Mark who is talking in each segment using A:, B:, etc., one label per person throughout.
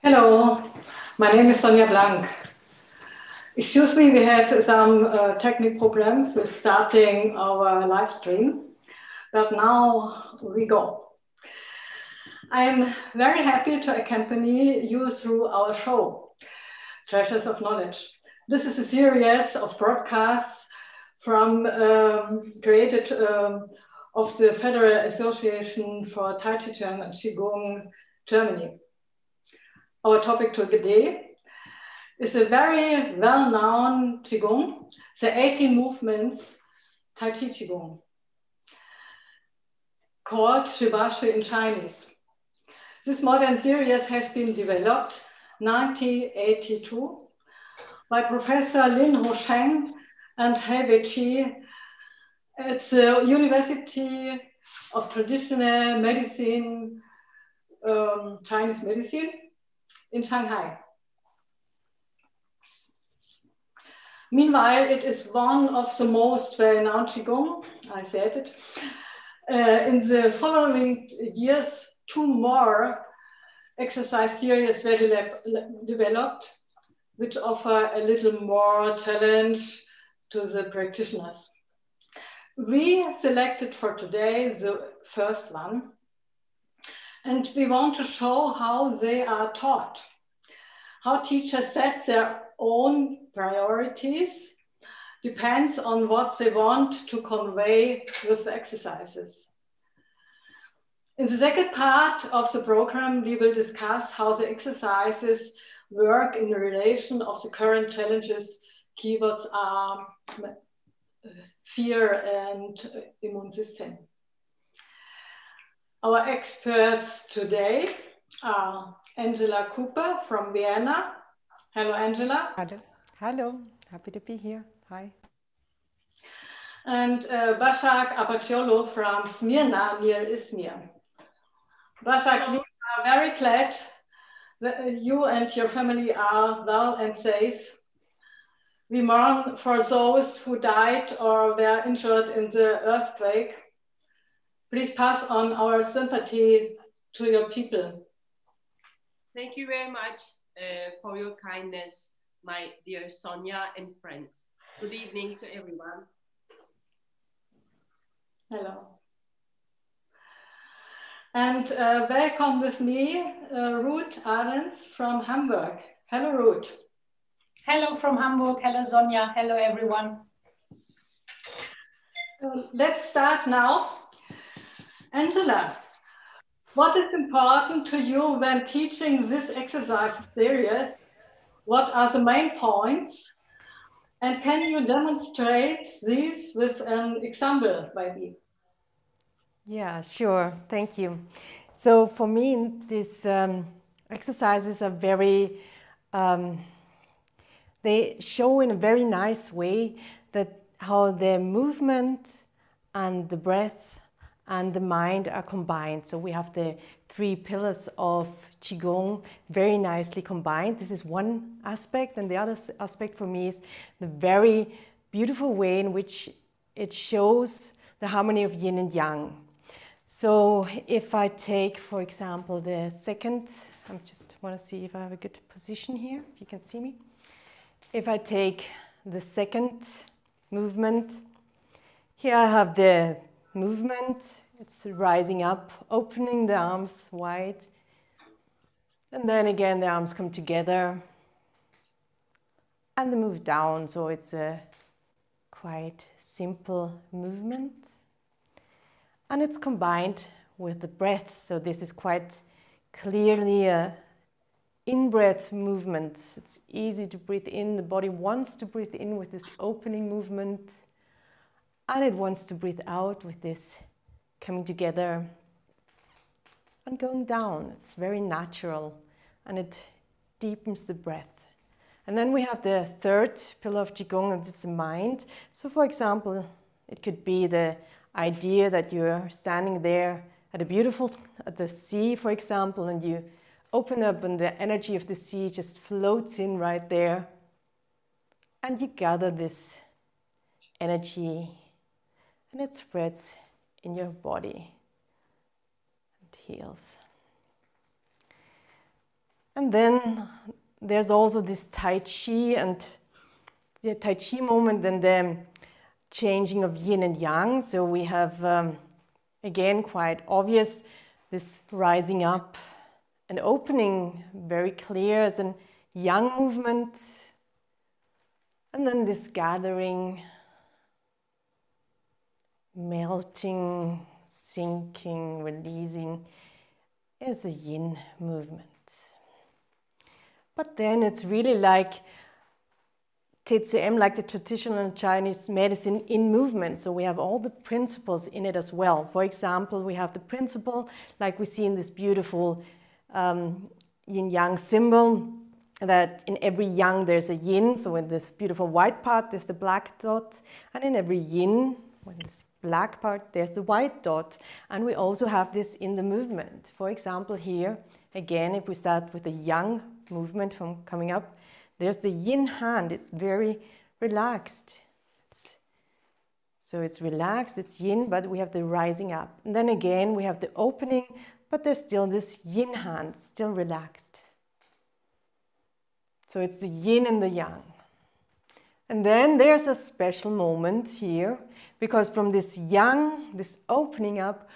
A: Hello, my name is Sonja Blank. Excuse me, we had some technical problems with starting our live stream, but now we go. I'm very happy to accompany you through our show, Treasures of Knowledge. This is a series of broadcasts from created of the Federal Association for Taiji Qigong, Germany. Our topic today is a very well-known Qigong, the 18 movements Taiji Qigong, called Shibashi in Chinese. This modern series has been developed in 1982 by Professor Lin Hosheng and Hebei Qi at the University of Traditional Medicine, Chinese Medicine in Shanghai. Meanwhile, it is one of the most well-known Qigong, I said it. In the following years, 2 more exercise series were developed, which offer a little more challenge to the practitioners. We selected for today the first one, and we want to show how they are taught, how teachers set their own priorities, depends on what they want to convey with the exercises. In the second part of the program, we will discuss how the exercises work in relation of the current challenges. Keywords are fear and immune system. Our experts today are Angela Cooper from Vienna. Hello, Angela.
B: Hello, happy to be here. Hi.
A: And Basak Arpacioglu from Smyrna near Izmir. Basak, we are very glad that you and your family are well and safe. We mourn for those who died or were injured in the earthquake. Please pass on our sympathy to your people.
C: Thank you very much for your kindness, my dear Sonja and friends. Good evening to everyone.
A: Hello. And welcome with me, Ruth Arens from Hamburg. Hello, Ruth.
D: Hello from Hamburg. Hello, Sonja. Hello, everyone.
A: Let's start now. Angela, what is important to you when teaching this exercise series? What are the main points? And can you demonstrate these with an example, maybe?
B: Yeah, sure. Thank you. So for me, these exercises are very, they show in a very nice way that how the movement and the breath and the mind are combined. So we have the 3 pillars of Qigong very nicely combined. This is one aspect, and the other aspect for me is the very beautiful way in which it shows the harmony of yin and yang. So if I take, for example, the second, I just want to see if I have a good position here, if you can see me. If I take the second movement, here I have the movement. It's rising up, opening the arms wide. And then again, the arms come together and they move down. So it's a quite simple movement. And it's combined with the breath. So this is quite clearly a in-breath movement. It's easy to breathe in. The body wants to breathe in with this opening movement. And it wants to breathe out with this coming together and going down. It's very natural and it deepens the breath. And then we have the third pillar of Qigong, and it's the mind. So for example, it could be the idea that you're standing there at the sea, for example, and you open up and the energy of the sea just floats in right there. And you gather this energy and it spreads in your body and heals. And then there's also this Tai Chi and the Tai Chi moment and the changing of yin and yang. So we have, again, quite obvious, this rising up and opening, very clear as a yang movement. And then this gathering, melting, sinking, releasing is a yin movement. But then it's really like TCM, like the traditional Chinese medicine in movement. So we have all the principles in it as well. For example, we have the principle, like we see in this beautiful yin-yang symbol, that in every yang there's a yin. So in this beautiful white part, there's the black dot. And in every yin, in this black part, there's the white dot. And we also have this in the movement. For example, here, again, if we start with the yang movement from coming up, there's the yin hand. It's very relaxed. So it's relaxed, it's yin, but we have the rising up. And then again, we have the opening, but there's still this yin hand, still relaxed. So it's the yin and the yang. And then there's a special moment here, because from this yang, this opening up,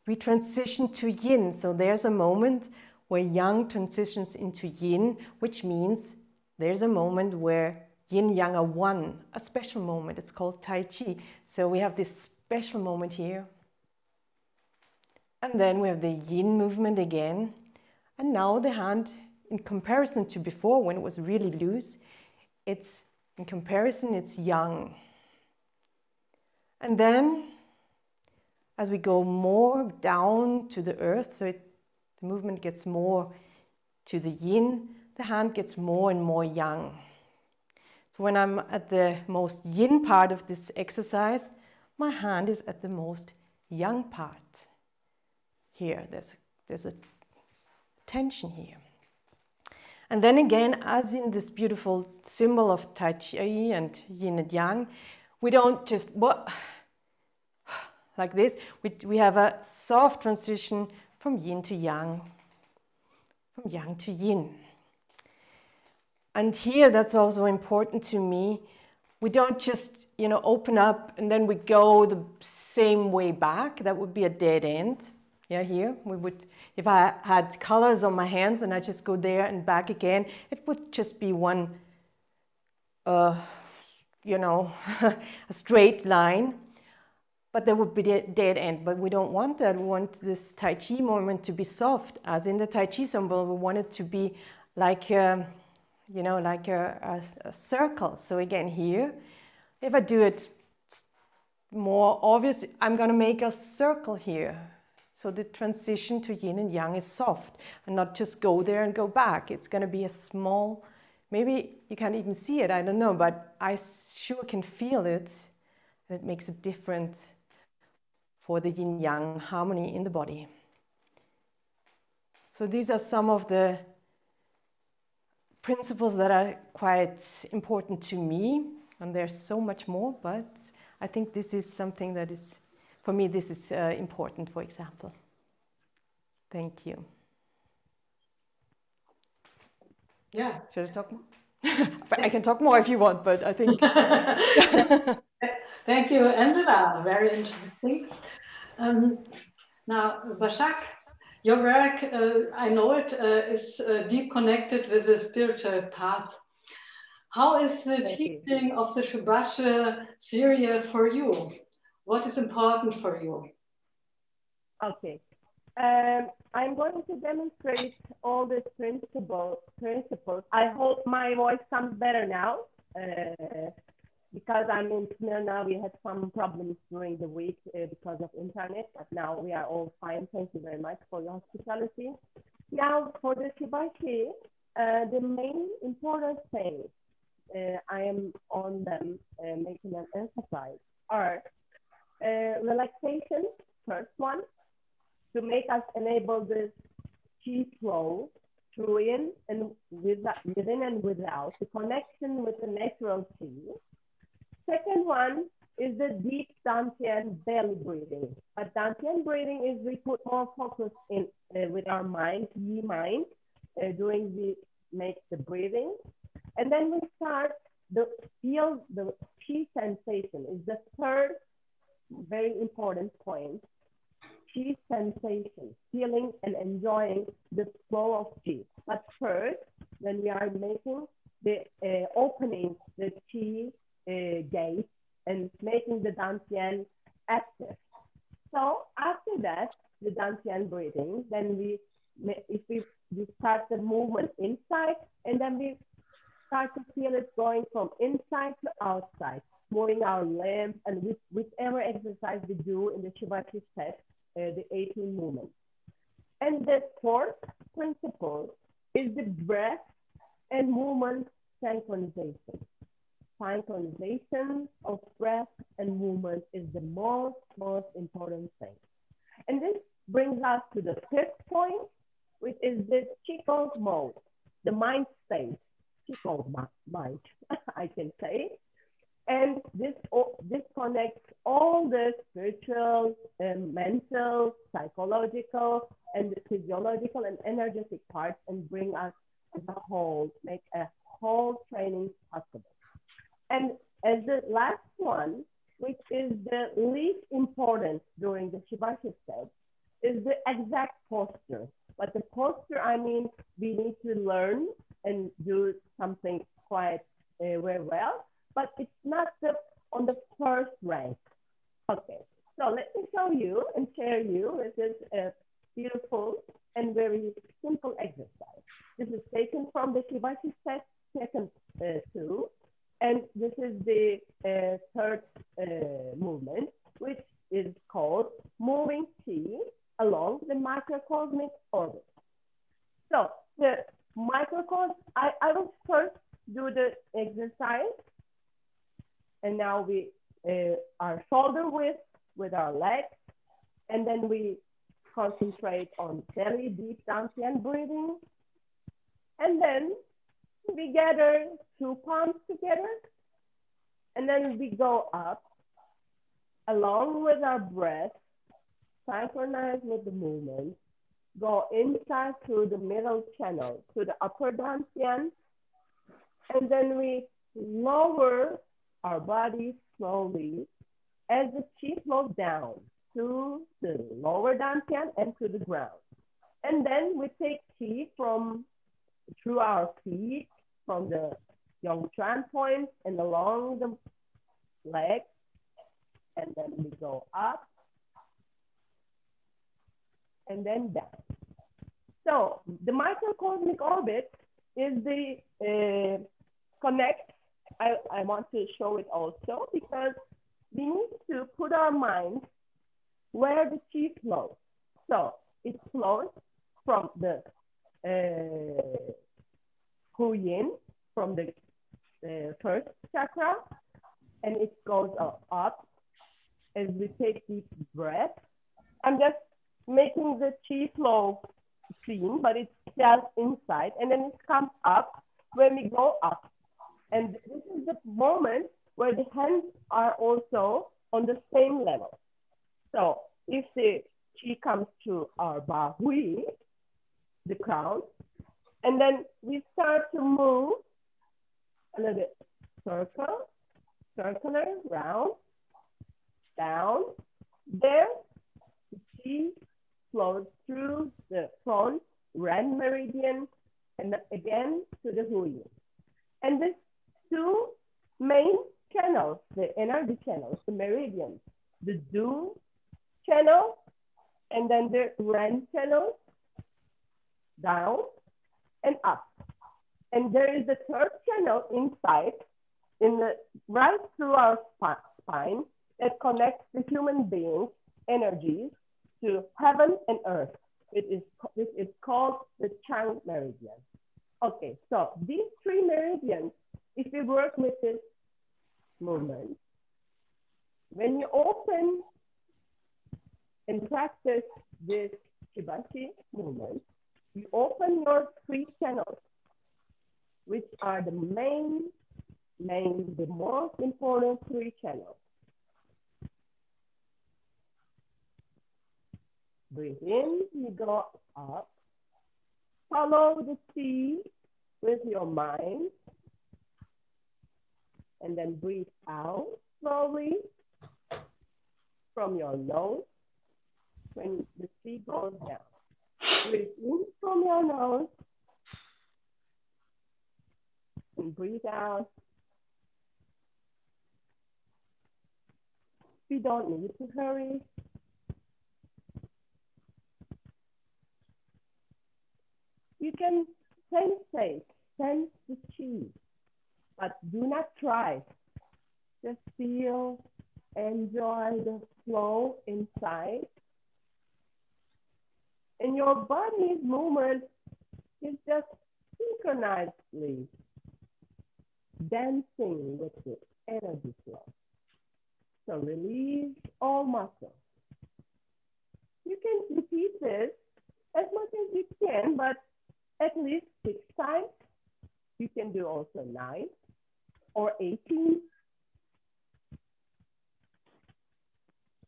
B: we transition to yin. So there's a moment where yang transitions into yin, which means there's a moment where yin and yang are one, a special moment. It's called Tai Chi. So we have this special moment here. And then we have the yin movement again. And now the hand, in comparison to before when it was really loose, it's yang. And then as we go more down to the earth, so the movement gets more to the yin, the hand gets more and more yang. So when I'm at the most yin part of this exercise, my hand is at the most yang part. Here, there's a tension here. And then again, as in this beautiful symbol of Tai Chi and yin and yang, we don't just like this. We have a soft transition from yin to yang, from yang to yin. And here, that's also important to me. We don't just, open up and then we go the same way back. That would be a dead end. Yeah, here we would, if I had colors on my hands and I just go there and back again, it would just be one, a straight line. But there would be a dead end. But we don't want that. We want this Tai Chi moment to be soft. As in the Tai Chi symbol, we want it to be like a circle. So again here, if I do it more obvious, I'm going to make a circle here. So the transition to yin and yang is soft and not just go there and go back. It's going to be a small, maybe you can't even see it, I don't know, but I sure can feel it. And it makes it different for the yin yang harmony in the body. So these are some of the principles that are quite important to me, and there's so much more, but I think this is something that is, for me, this is important, for example. Thank you.
A: Yeah.
B: Should I talk more? I can talk more if you want, but I think...
A: Thank you, Angela. Very interesting. Now, Basak, your work, I know it, is deep connected with the spiritual path. How is the teaching of the Shibashi series for you? What is important for you?
E: Okay. I'm going to demonstrate all these principles. I hope my voice comes better now. Because I'm in Smyrna, we had some problems during the week because of internet, but now we are all fine. Thank you very much for your hospitality. Now, for the Shibashi, the main important thing I am on them making an emphasis are relaxation, first one, to make us enable this chi flow through within and without, the connection with the natural chi. Second one is the deep Dantian belly breathing. But Dantian breathing is we put more focus in with our mind, yi mind, during make the breathing. And then we start feel the chi sensation is the third very important point. Chi sensation, feeling and enjoying the flow of chi. But first, when we are making the opening the chi gate and making the dantian active. So after that, the dantian breathing, then we start the movement inside, and then we start to feel it going from inside to outside, moving our limbs, and with whichever exercise we do in the Shibashi set, the 18 movements. And the fourth principle is the breath and movement synchronization. Synchronization of breath and movement is the most important thing. And this brings us to the fifth point, which is the Qigong mode, the mind state, Qigong mind, I can say. And this connects all the spiritual, mental, psychological, and the physiological and energetic parts and bring us as a whole, make a whole training possible. And as the last one, which is the least important during the Shibashi set, is the exact posture. But the posture, I mean, we need to learn and do something quite very well, but it's not on the first rank. Okay, so let me show you and share you with this beautiful and very simple exercise. This is taken from the Shibashi set second two, and this is the third movement, which is called moving chi along the microcosmic orbit. So the microcosm, I will first do the exercise, and now we are shoulder width with our legs, and then we concentrate on belly deep dantian breathing, and then we gather two palms together, and then we go up along with our breath, synchronize with the movement, go inside through the middle channel to the upper dantian, and then we lower our body slowly as the chi flows down to the lower dantian and to the ground. And then we take chi through our feet, from the Yongchuan point and along the legs, and then we go up and then down. So the microcosmic orbit is the connect. I want to show it also because we need to put our mind where the chi flows. So it flows from the Hu Yin, from the first chakra, and it goes up as we take deep breath. I'm just making the chi flow clean, but it's just inside, and then it comes up when we go up. And this is the moment where the hands are also on the same level. So if the chi comes to our bahui, the crown, and then we start to move a little bit circular, round, down. There, the chi flows through the front Ren meridian and again to the Hu Yin. And these two main channels, the energy channels, the meridians, the Du channel, and then the Ren channel, down and up. And there is a third channel inside, right through our spine, that connects the human being's energies to heaven and earth. It is called the Chang meridian. Okay, so these three meridians, if we work with this movement, when you open and practice this Shibashi movement, you open your three channels, which are the the most important three channels. Breathe in, you go up. follow the chi with your mind. And then breathe out slowly from your nose when the chi goes down. Breathe in from your nose and breathe out. You don't need to hurry. You can sense the chi, but do not try. Just feel, enjoy the flow inside. And your body's movement is just synchronously dancing with the energy flow. So release all muscles. You can repeat this as much as you can, but at least 6 times. You can do also 9 or 18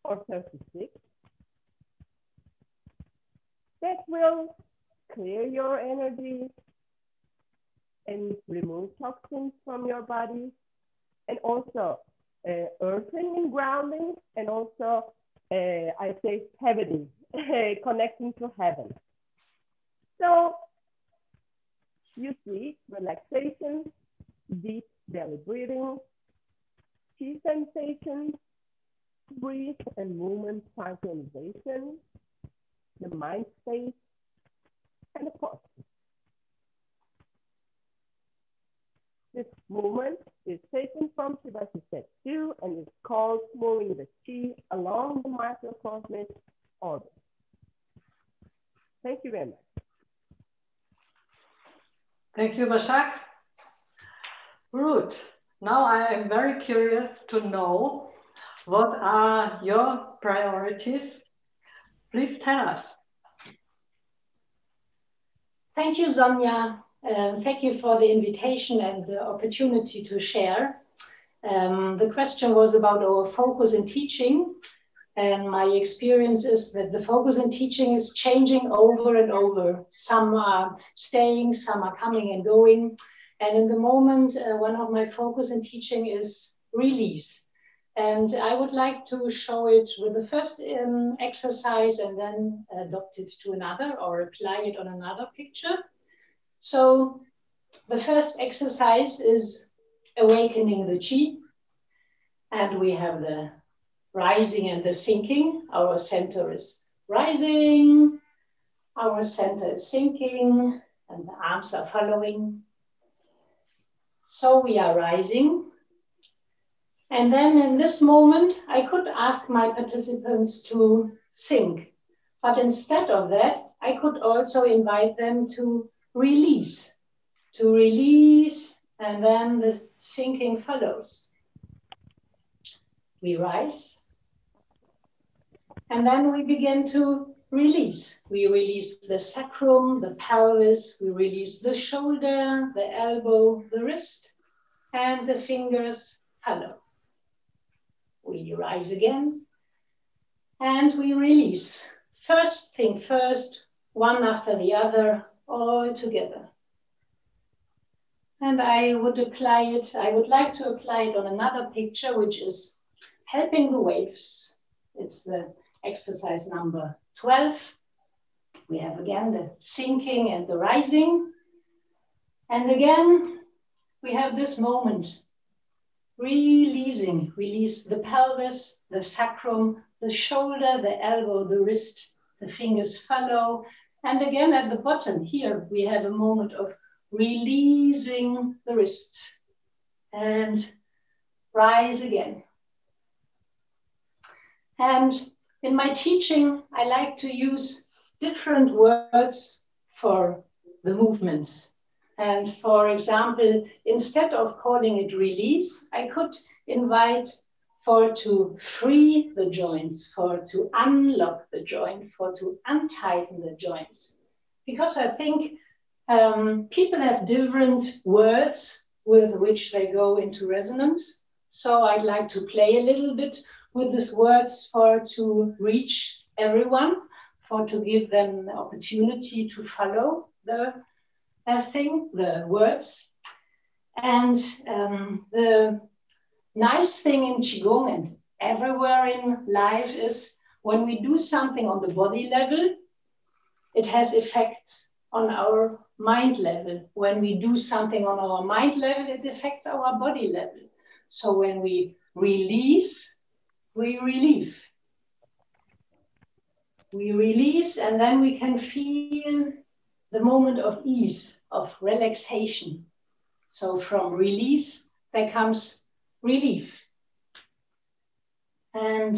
E: or 36. That will clear your energy and remove toxins from your body, and also earthing and grounding, and also I say heavenly, connecting to heaven. So you see relaxation, deep belly breathing, chi sensation, breath and movement synchronization, the mind space, and the pause. This movement is taken from Shibashi Set 2 and is called moving the chi along the microcosmic orbit. Thank you very much.
A: Thank you, Basak. Ruth, now I am very curious to know what are your priorities. Please tell us.
D: Thank you, Sonia. Thank you for the invitation and the opportunity to share. The question was about our focus in teaching. And my experience is that the focus in teaching is changing over and over. Some are staying, some are coming and going. And in the moment, one of my focus in teaching is release. And I would like to show it with the first exercise and then adopt it to another or apply it on another picture. So the first exercise is awakening the chi. And we have the rising and the sinking. Our center is rising, our center is sinking, and the arms are following. So we are rising. And then in this moment, I could ask my participants to sink. But instead of that, I could also invite them to release, and then the sinking follows. We rise, and then we begin to release. We release the sacrum, the pelvis, we release the shoulder, the elbow, the wrist, and the fingers follow. We rise again, and we release. First thing first, one after the other, all together. And I would like to apply it on another picture, which is helping the waves. It's the exercise number 12. We have again the sinking and the rising. And again, we have this moment, releasing. Release the pelvis, the sacrum, the shoulder, the elbow, the wrist, the fingers follow. And again, at the bottom here, we have a moment of releasing the wrists and rise again. And in my teaching, I like to use different words for the movements. And for example, instead of calling it release, I could invite for to free the joints, for to unlock the joint, for to untighten the joints. Because I think people have different words with which they go into resonance. So I'd like to play a little bit with these words for to reach everyone, for to give them the opportunity to follow the thing, the words. And the nice thing in Qigong and everywhere in life is when we do something on the body level, it has effects on our mind level. When we do something on our mind level, it affects our body level. So when we release, we relieve. We release, and then we can feel the moment of ease, of relaxation. So from release, there comes relief. And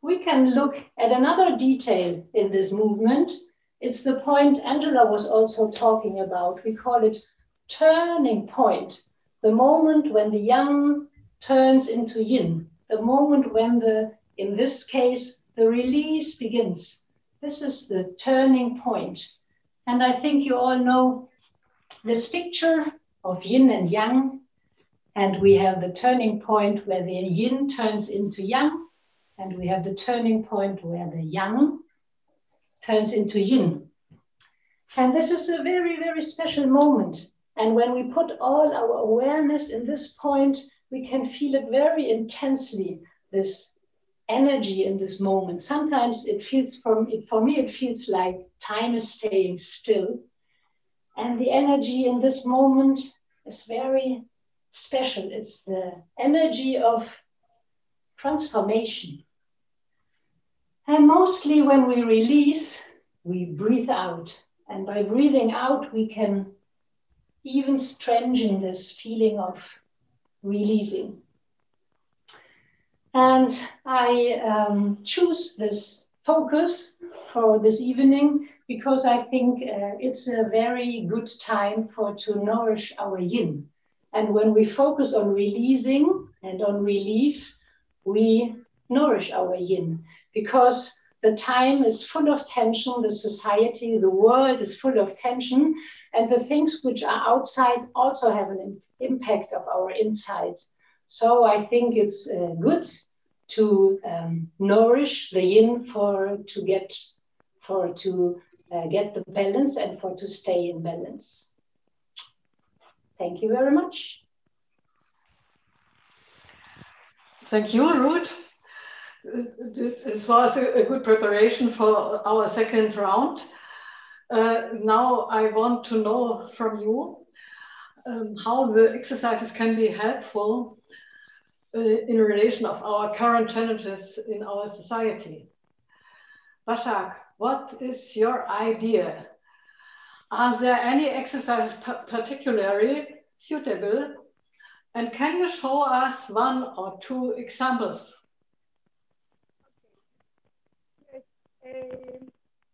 D: we can look at another detail in this movement. It's the point Angela was also talking about. We call it turning point. The moment when the yang turns into yin. The moment when in this case, the release begins. This is the turning point. And I think you all know this picture of yin and yang. And we have the turning point where the yin turns into yang. And we have the turning point where the yang turns into yin. And this is a very, very special moment. And when we put all our awareness in this point, we can feel it very intensely, this energy in this moment. Sometimes it feels, for me, it feels like time is staying still. And the energy in this moment is very special. It's the energy of transformation. And mostly when we release, we breathe out. And by breathing out, we can even strengthen this feeling of releasing. And I choose this focus for this evening because I think it's a very good time to nourish our yin. And when we focus on releasing and on relief, we nourish our yin, because the time is full of tension, the society, the world is full of tension, and the things which are outside also have an impact of our inside. So I think it's good to nourish the yin to get the balance and to stay in balance. Thank you very much.
A: Thank you, Ruth. This was a good preparation for our second round. Now I want to know from you how the exercises can be helpful in relation of our current challenges in our society. Basak, what is your idea? Are there any exercises particularly suitable? And can you show us one or two examples?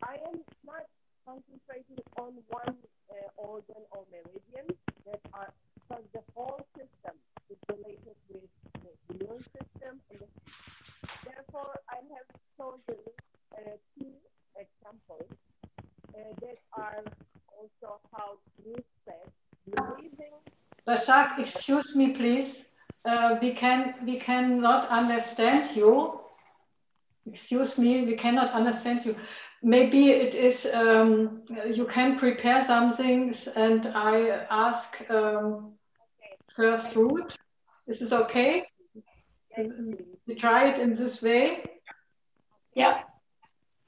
E: I am not concentrating on one organ or meridian because the whole system is related with the immune system. And therefore, I have chosen two examples that are also how to set breathing.
A: Basak, excuse me, please. We cannot understand you. Excuse me, we cannot understand you. Maybe it is, you can prepare some things and I ask first Ruth. Is it okay? Yes, we try it in this way?
D: Yeah.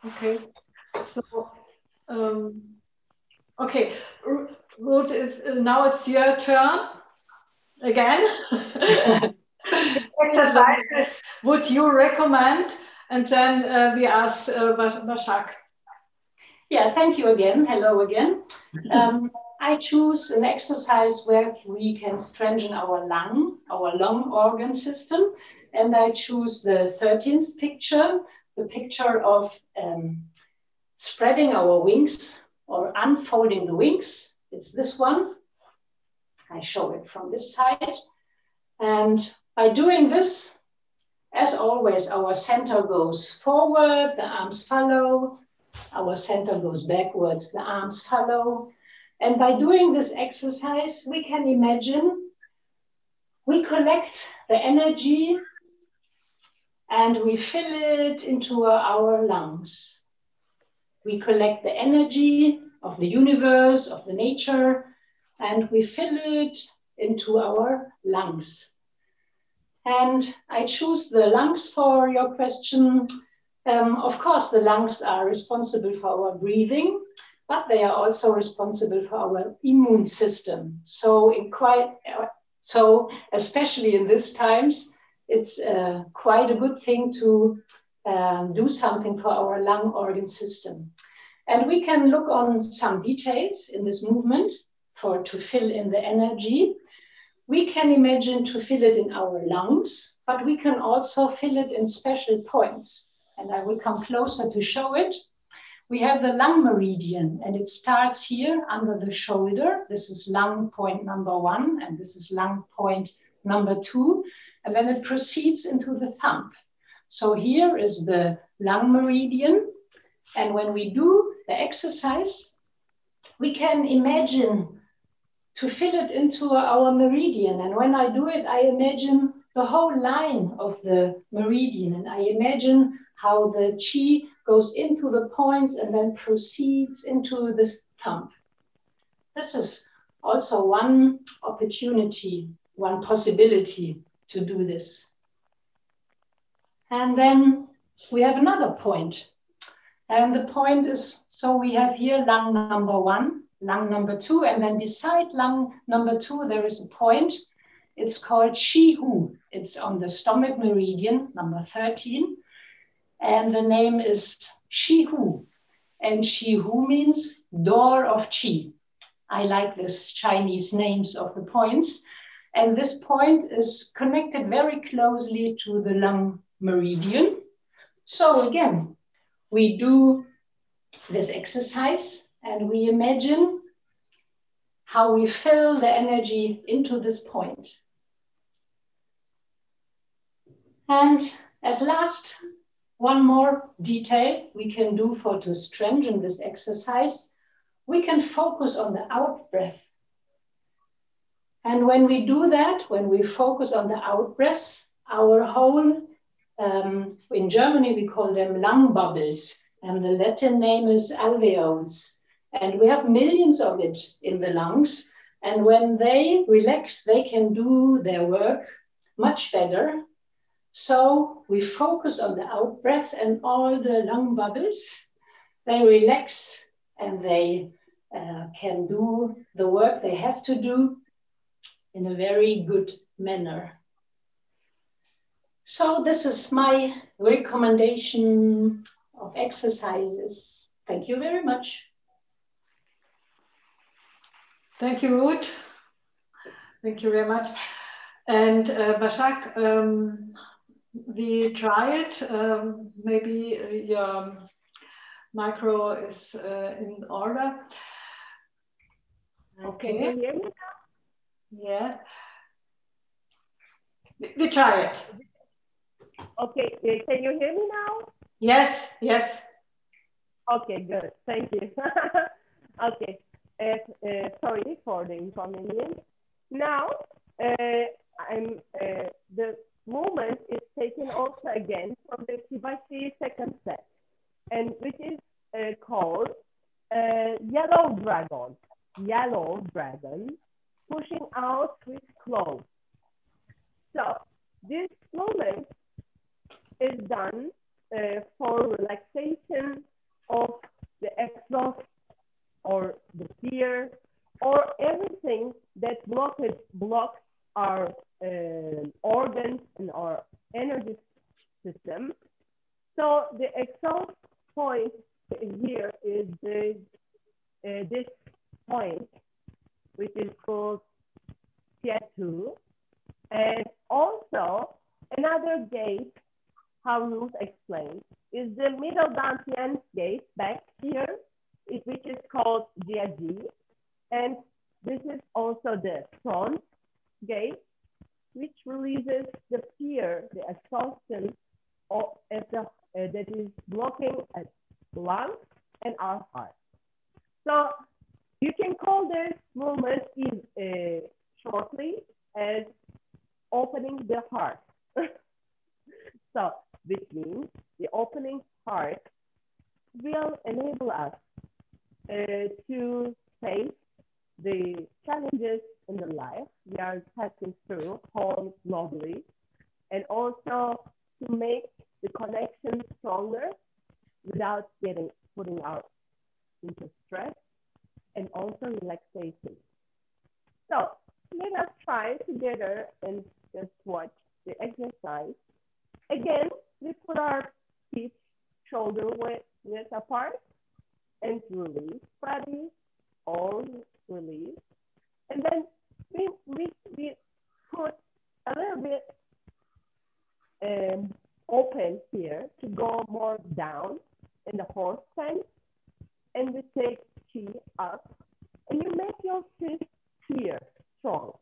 A: Okay. So, okay, Ruth, now it's your turn again. Exercises would you recommend? And then we ask Basak.
D: Yeah, thank you again. Hello again. I choose an exercise where we can strengthen our lung organ system. And I choose the 13th picture, the picture of spreading our wings or unfolding the wings. It's this one. I show it from this side. And by doing this, as always, our center goes forward, the arms follow. Our center goes backwards, the arms follow. And by doing this exercise, we can imagine we collect the energy and we fill it into our lungs. We collect the energy of the universe, of the nature, and we fill it into our lungs. And I choose the lungs for your question. Of course, the lungs are responsible for our breathing, but they are also responsible for our immune system. So especially in these times, it's quite a good thing to do something for our lung organ system. And we can look on some details in this movement to fill in the energy. We can imagine to fill it in our lungs, but we can also fill it in special points. And I will come closer to show it. We have the lung meridian, and it starts here under the shoulder. This is lung point number 1, and this is lung point number 2. And then it proceeds into the thumb. So here is the lung meridian. And when we do the exercise, we can imagine to fill it into our meridian. And when I do it, I imagine the whole line of the meridian. And I imagine how the chi goes into the points and then proceeds into this thumb. This is also one opportunity, one possibility to do this. And then we have another point. And the point is, so we have here lung number 1, lung number 2, and then beside lung number 2, there is a point. It's called Shi-Hu. It's on the stomach meridian, number 13. And the name is Shi-Hu. And Shi-Hu means door of Qi. I like this Chinese names of the points. And this point is connected very closely to the lung meridian. So again, we do this exercise and we imagine how we fill the energy into this point. And at last, one more detail we can do to strengthen this exercise. We can focus on the out breath. And when we do that, when we focus on the out breath, our whole, in Germany, we call them lung bubbles, and the Latin name is alveoles. And we have millions of it in the lungs. And when they relax, they can do their work much better. So we focus on the out breath and all the lung bubbles, they relax and they can do the work they have to do in a very good manner. So this is my recommendation of exercises. Thank you very much.
A: Thank you, Ruth. Thank you very much. And Basak, we try it. Maybe your micro is in order.
E: Okay. Can you hear me now?
A: Yeah. We try it.
E: Okay. Can you hear me now?
A: Yes. Yes.
E: Okay. Good. Thank you. Okay. Sorry for the inconvenience. Now, the movement is taken also again from the Shibashi second set, and which is called yellow dragon, pushing out with claws. So this movement is done for relaxation of the exhaust or the fear or everything that blocks our organs and our energy system. So the exhaust point here is this point, which is called T2. And also another gate, how Ruth explained, is the middle dantian gate back here, which is called Jiaji. And this is also the front gate, which releases the fear, the exhaustion that is blocking our lungs and our heart. So you can call this movement shortly as opening the heart. So which means the opening heart will enable us to face the challenges in the life we are passing through home globally, and also to make the connection stronger without putting out into stress, and also relaxation. So let us try together and just watch the exercise. Again, we put our feet shoulder width apart and release body, all release. And then we put a little bit open here to go more down in the horse stance, and we take chi up, and you make your fist here strong,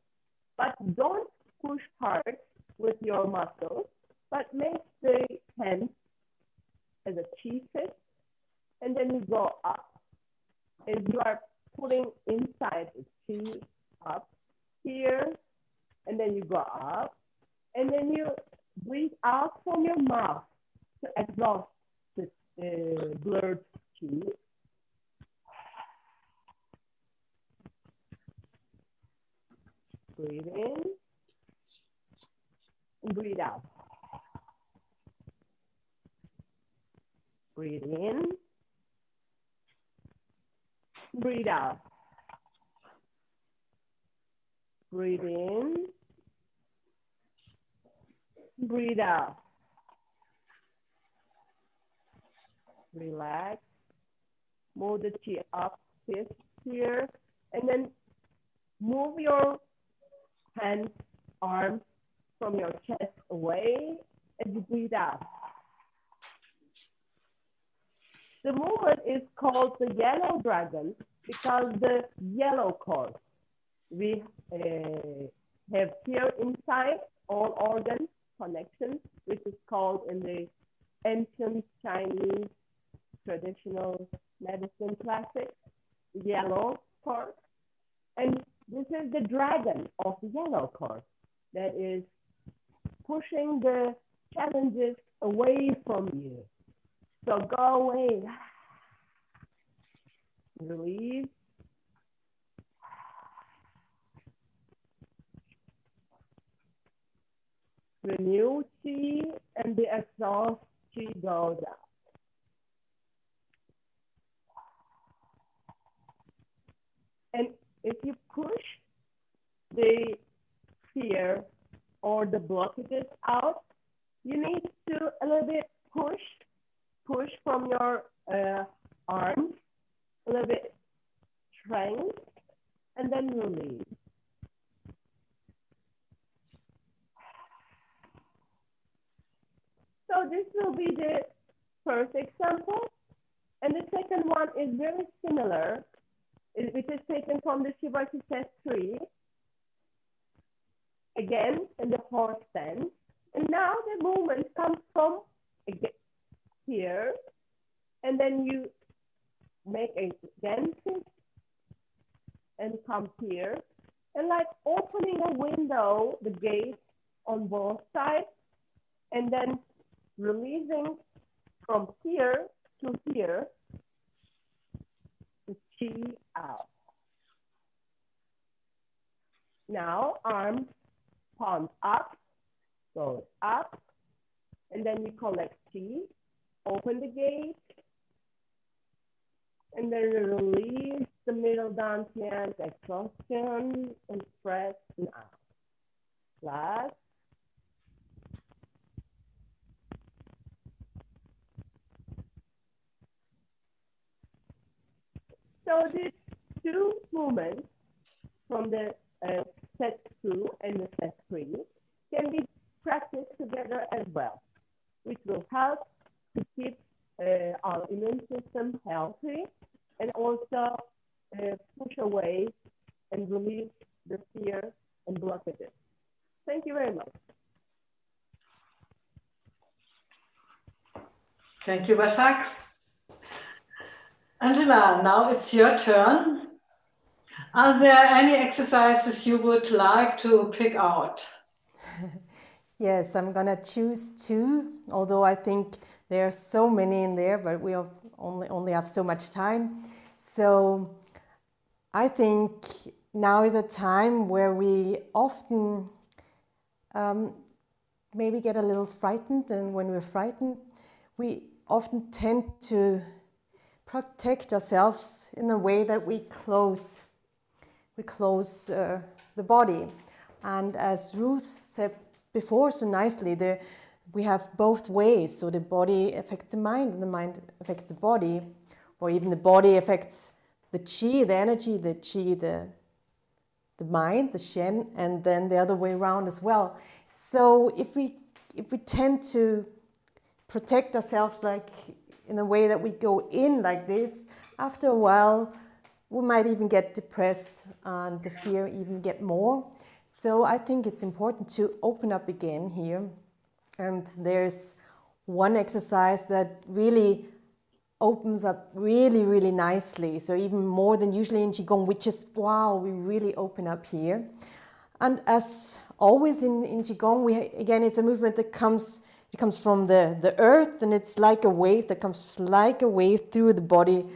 E: but don't push hard with your muscles, but make the hand as a chi fist, and then you go up, and you are putting inside the chi up here, and then you go up, and then you breathe out from your mouth to exhaust the blurred chi. Breathe in, and breathe out. Breathe in, breathe out. Breathe in, breathe out. Relax. Move the chi up, fist here, and then move your hands, arms from your chest away as you breathe out. The movement is called the yellow dragon because the yellow cord we have here inside all organ connections, which is called in the ancient Chinese traditional medicine classic, yellow cord. And this is the dragon of the yellow cord that is pushing the challenges away from you. So go away. Release. Renew chi, and the exhaust chi goes out. And if you push the fear or the blockages out, you need to a little bit push from your arms, a little bit strength, and then release. So this will be the first example. And the second one is very similar, which is taken from the Shibashi test 3. Again, in the horse stance. And now the movement comes from here, and then you make a again and come here, and like opening a window, the gate on both sides, and then releasing from here to here, the chi out. Now arms, palms up, goes up, and then you collect chi, open the gate, and then release the middle dantian, exhaustion, and press and out. Last. So these two movements from the set 2 and the set 3 can be practiced together as well, which will help to keep our immune system healthy and also push away and release the fear and blockages. Thank you very much.
A: Thank you, Basak. Angela, now it's your turn. Are there any exercises you would like to pick out?
B: Yes, I'm gonna choose 2, although I think there are so many in there, but we only have so much time. So I think now is a time where we often maybe get a little frightened, and when we're frightened, we often tend to protect ourselves in a way that we close the body. And as Ruth said before so nicely, we have both ways. So the body affects the mind, and the mind affects the body, or even the body affects the qi, the energy, the qi, the mind, the shen, and then the other way around as well. So if we tend to protect ourselves like in a way that we go in like this, after a while we might even get depressed and the fear even get more. So I think it's important to open up again here. And there's one exercise that really opens up really, really nicely. So even more than usually in Qigong, which is, wow, we really open up here. And as always in Qigong, again, it's a movement that comes from the earth, and it's like a wave that comes like a wave through the body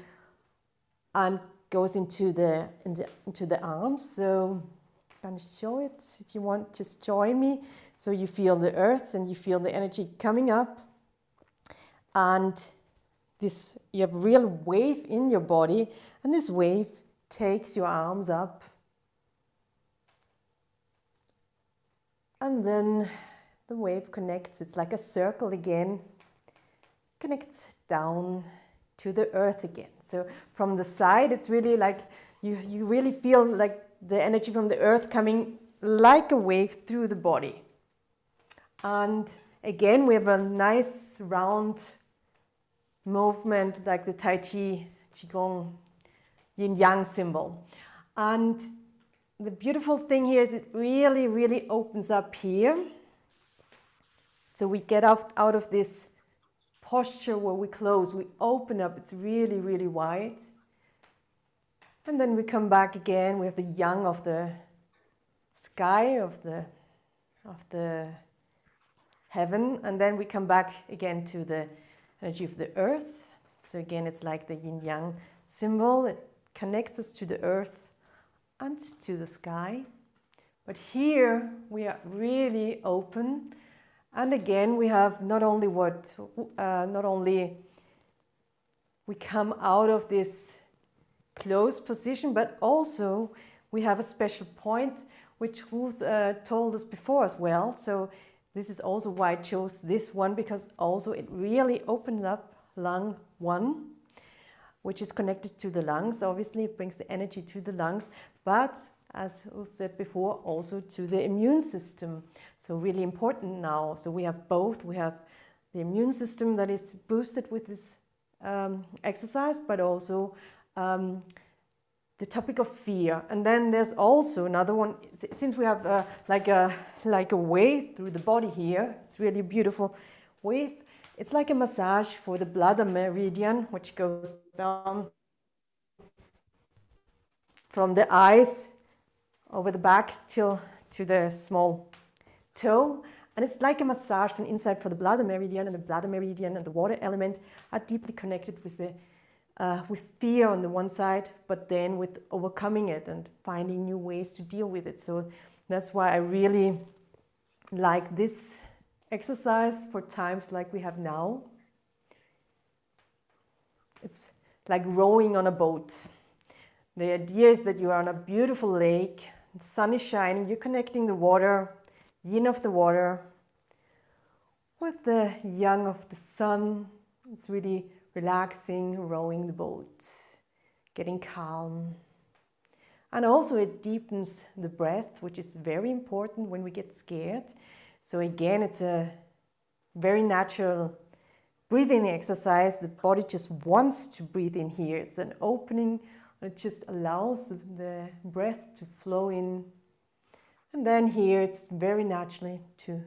B: and goes into the arms. So I'm going to show it. If you want, just join me. So you feel the earth and you feel the energy coming up, and you have a real wave in your body, and this wave takes your arms up, and then the wave connects. It's like a circle again, connects down to the earth again. So from the side, it's really like you really feel like the energy from the earth coming like a wave through the body. And again, we have a nice round movement like the Taiji Qigong yin-yang symbol. And the beautiful thing here is it really, really opens up here. So we get out of this posture where we close, we open up, it's really, really wide. And then we come back again, we have the yang of the sky, of the heaven, and then we come back again to the energy of the earth. So again, it's like the yin-yang symbol. It connects us to the earth and to the sky. But here we are really open. And again, we have not only we come out of this closed position, but also we have a special point, which Ruth told us before as well. So this is also why I chose this one, because also it really opens up lung 1, which is connected to the lungs. Obviously, it brings the energy to the lungs, but as Ruth said before, also to the immune system. So really important now. So we have both. We have the immune system that is boosted with this exercise, but also the topic of fear. And then there's also another one, since we have like a wave through the body here. It's really a beautiful wave. It's like a massage for the bladder meridian, which goes down from the eyes over the back to the small toe. And it's like a massage from inside for the bladder meridian, and the bladder meridian and the water element are deeply connected with fear on the one side, but then with overcoming it and finding new ways to deal with it. So that's why I really like this exercise for times like we have now. It's like rowing on a boat. The idea is that you are on a beautiful lake, the sun is shining, you're connecting the water, yin of the water, with the yang of the sun. It's really relaxing, rowing the boat, getting calm. And also it deepens the breath, which is very important when we get scared. So again, it's a very natural breathing exercise. The body just wants to breathe in here. It's an opening. It just allows the breath to flow in. And then here it's very naturally to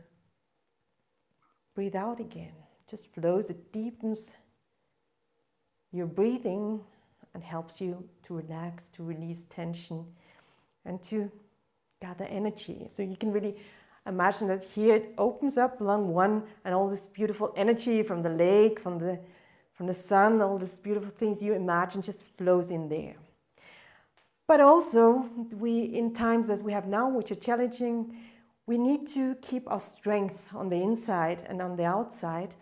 B: breathe out again. It just flows, it deepens your breathing and helps you to relax, to release tension and to gather energy. So you can really imagine that here it opens up lung 1 and all this beautiful energy from the lake, from from the sun, all these beautiful things you imagine just flows in there. But also, in times as we have now, which are challenging, we need to keep our strength on the inside and on the outside.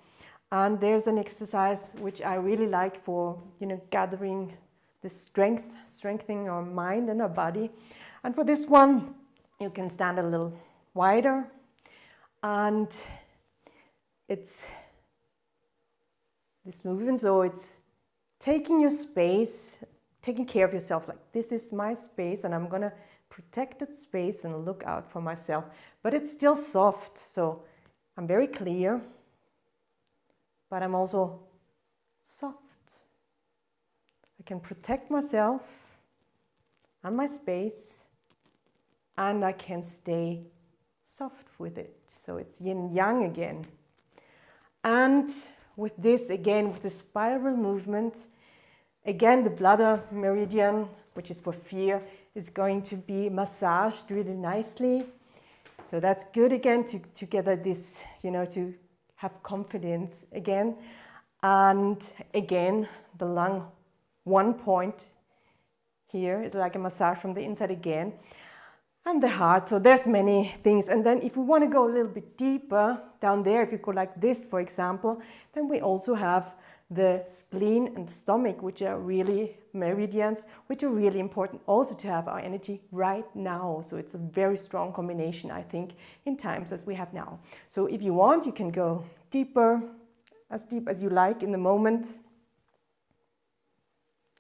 B: And there's an exercise which I really like for, gathering the strength, strengthening our mind and our body. And for this one, you can stand a little wider. And it's this movement, so it's taking your space, taking care of yourself, like this is my space and I'm gonna protect that space and look out for myself. But it's still soft, so I'm very clear, but I'm also soft. I can protect myself and my space, and I can stay soft with it. So it's yin-yang again. And with this, again, with the spiral movement, again, the bladder meridian, which is for fear, is going to be massaged really nicely. So that's good again to get this, to have confidence again. And again, the lung, one point here is like a massage from the inside again. And the heart, so there's many things. And then if we want to go a little bit deeper down there, if you go like this, for example, then we also have the spleen and the stomach, which are really meridians, which are really important also to have our energy right now. So it's a very strong combination, I think, in times as we have now. So if you want, you can go deeper, as deep as you like in the moment.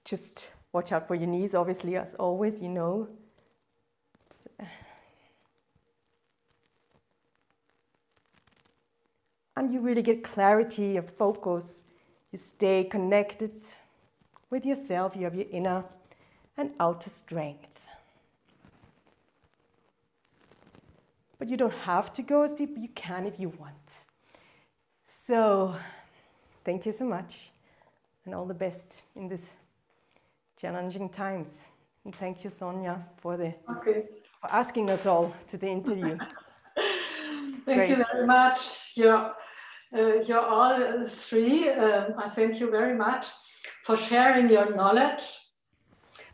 B: Just watch out for your knees, obviously, as always, And you really get clarity of focus. You stay connected with yourself. You have your inner and outer strength. But you don't have to go as deep. You can if you want. So, thank you so much. And all the best in these challenging times. And thank you, Sonja, for asking us all to the interview.
A: Thank you very much. You're all three. I thank you very much for sharing your knowledge.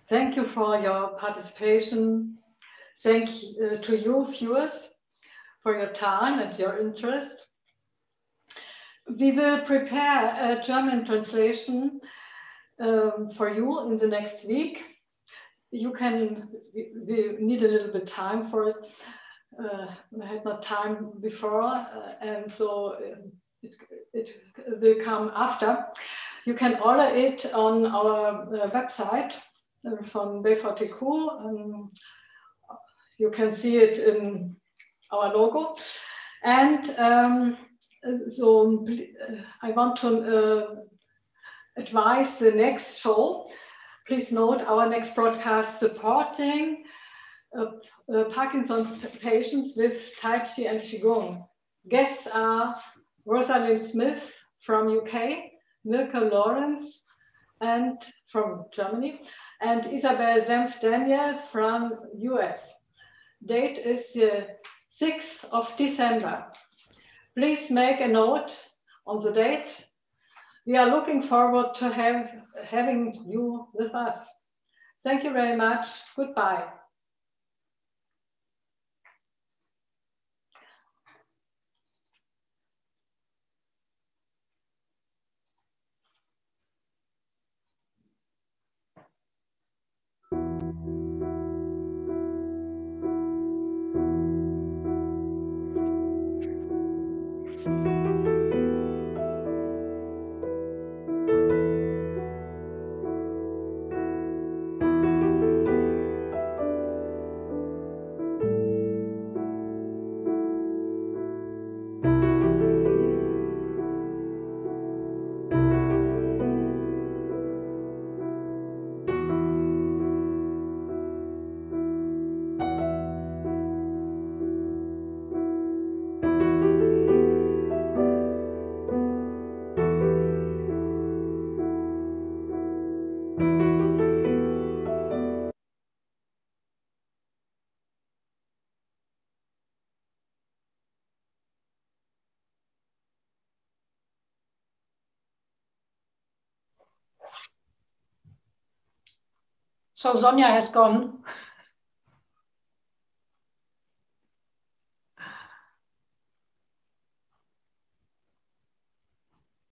A: Thank you for your participation. Thank to you, viewers, for your time and your interest. We will prepare a German translation for you in the next week. We need a little bit time for it. I had not time before, and so it will come after. You can order it on our website from BVTQ. You can see it in our logo. And so I want to advise the next show. Please note our next broadcast supporting Parkinson's patients with Taiji and Qigong. Guests are Rosalind Smith from UK, Milka Lawrence and from Germany, and Isabel Senf-Daniel from US. Date is the 6th of December. Please make a note on the date. We are looking forward to having you with us. Thank you very much. Goodbye.
D: So Sonja has gone.